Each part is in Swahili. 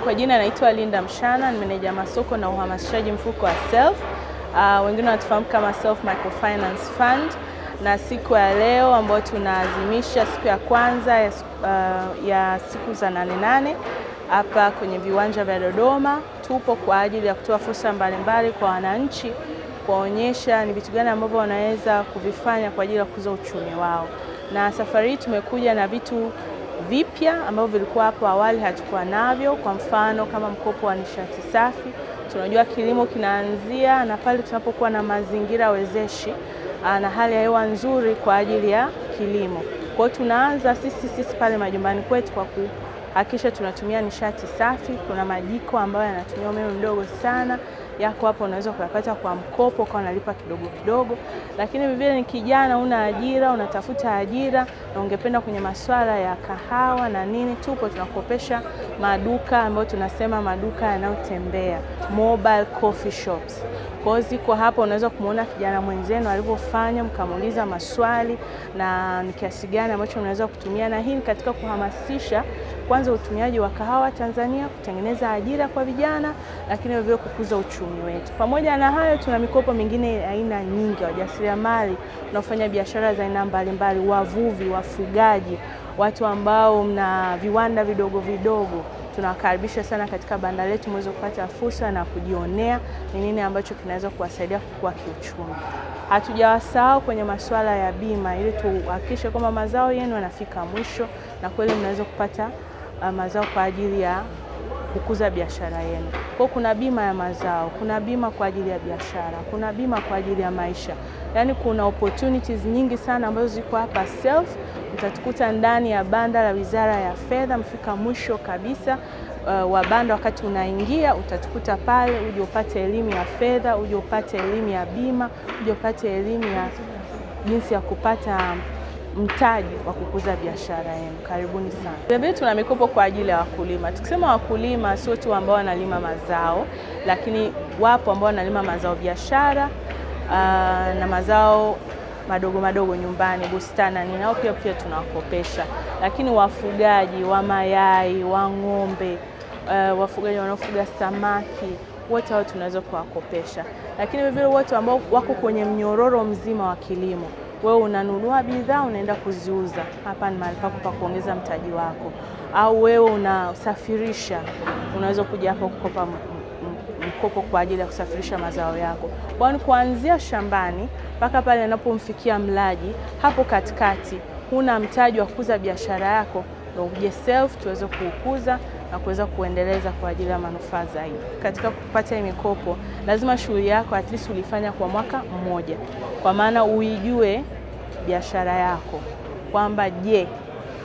Kwa jina naitwa Linda Mshana, ni meneja masoko na uhamasishaji mfuko wa Self. Wengine wanatufahamu kama Self Microfinance Fund. Na siku ya leo ambayo tunaadhimisha siku ya kwanza ya siku za 8/8 hapa kwenye viwanja vya Dodoma, tupo kwa ajili ya kutoa fursa mbalimbali kwa wananchi, kuwaonyesha ni vitu gani ambavyo wanaweza kuvifanya kwa ajili ya kukuza uchumi wao. Na safari hii tumekuja na vitu vipya ambavyo vilikuwa hapo awali hatukuwa navyo. Kwa mfano kama mkopo wa nishati safi. Tunajua kilimo kinaanzia na pale tunapokuwa na mazingira wezeshi na hali ya hewa nzuri kwa ajili ya kilimo. Kwa hiyo tunaanza sisi pale majumbani kwetu kwa kuhakikisha tunatumia nishati safi. Kuna majiko ambayo yanatumia umeme mdogo sana, yako hapo, unaweza kuyapata kwa mkopo kwa unalipa kidogo kidogo. Lakini vile ni kijana, una ajira, unatafuta ajira na ungependa kwenye masuala ya kahawa na nini, tupo tunakopesha maduka ambayo tunasema maduka yanayotembea, mobile coffee shops. Kwa hiyo ziko hapo, unaweza kumuona kijana mwenzenu alivyofanya, mkamuuliza maswali na ni kiasi gani ambacho unaweza kutumia. Na hii katika kuhamasisha kwanza utumiaji wa kahawa Tanzania, kutengeneza ajira kwa vijana, lakini vile kukuza uchumi wetu. Pamoja na hayo, tuna mikopo mingine aina nyingi, wajasiriamali wanaofanya biashara za aina mbalimbali, wavuvi, wafugaji, watu ambao mna viwanda vidogo vidogo. Tunawakaribisha sana katika banda letu mweze kupata fursa na kujionea ni nini ambacho kinaweza kuwasaidia kukua kiuchumi. Hatujawasahau kwenye masuala ya bima, ili tuhakikishe kwamba mazao yenu yanafika mwisho na kweli mnaweza kupata mazao kwa ajili ya kukuza biashara yenu. Kwa kuna bima ya mazao, kuna bima kwa ajili ya biashara, kuna bima kwa ajili ya maisha. Yaani kuna opportunities nyingi sana ambazo ziko hapa Self. Mtatukuta ndani ya banda la Wizara ya Fedha, mfika mwisho kabisa wa banda. Wakati unaingia utatukuta pale, uje upate elimu ya fedha, uje upate elimu ya bima, uje upate elimu ya jinsi ya kupata mtaji wa kukuza biashara yenu. Karibuni sana. Vilevile tuna mikopo kwa ajili ya wakulima. Tukisema wakulima sio tu ambao wanalima mazao, lakini wapo ambao wanalima mazao biashara na mazao madogo madogo nyumbani, bustani, nao pia tunawakopesha. Lakini wafugaji wa mayai, wa ng'ombe, wafugaji wanaofuga samaki, wote hao tunaweza kuwakopesha. Lakini vile wote ambao wako kwenye mnyororo mzima wa kilimo, wewe unanunua bidhaa unaenda kuziuza, hapa ni mahali pako pa kuongeza mtaji wako. Au wewe unasafirisha, unaweza kuja hapo kukopa mkopo kwa ajili ya kusafirisha mazao yako. Kwani kuanzia shambani mpaka pale unapomfikia mlaji, hapo katikati huna mtaji wa kukuza biashara yako, ndio uje Self tuweze kukuza na kuweza kuendeleza kwa ajili ya manufaa zaidi. Katika kupata mikopo, lazima shughuli yako at least ulifanya kwa mwaka mmoja. Kwa maana uijue biashara yako kwamba je,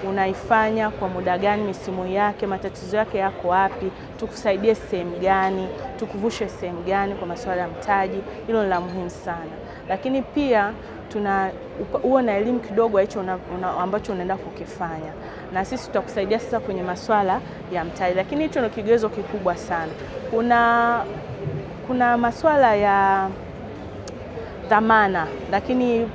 unaifanya kwa muda gani, misimu yake, matatizo yake yako wapi, tukusaidie sehemu gani, tukuvushe sehemu gani kwa masuala ya mtaji. Hilo ni la muhimu sana. Lakini pia uwe na elimu kidogo hicho ambacho unaenda kukifanya, na sisi tutakusaidia sasa kwenye masuala ya mtaji. Lakini hicho ndio kigezo kikubwa sana. Kuna masuala ya dhamana, lakini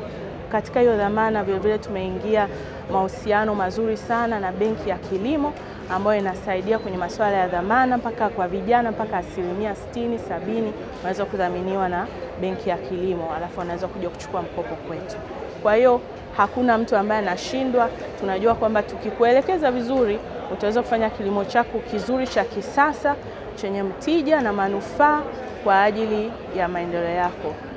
katika hiyo dhamana vile tumeingia mahusiano mazuri sana na benki ya kilimo ambayo inasaidia kwenye masuala ya dhamana mpaka kwa vijana mpaka 60-70 wanaweza kudhaminiwa na benki ya kilimo, alafu wanaweza kuja kuchukua mkopo kwetu. Kwa hiyo hakuna mtu ambaye anashindwa. Tunajua kwamba tukikuelekeza vizuri utaweza kufanya kilimo chako kizuri cha kisasa chenye mtija na manufaa kwa ajili ya maendeleo yako.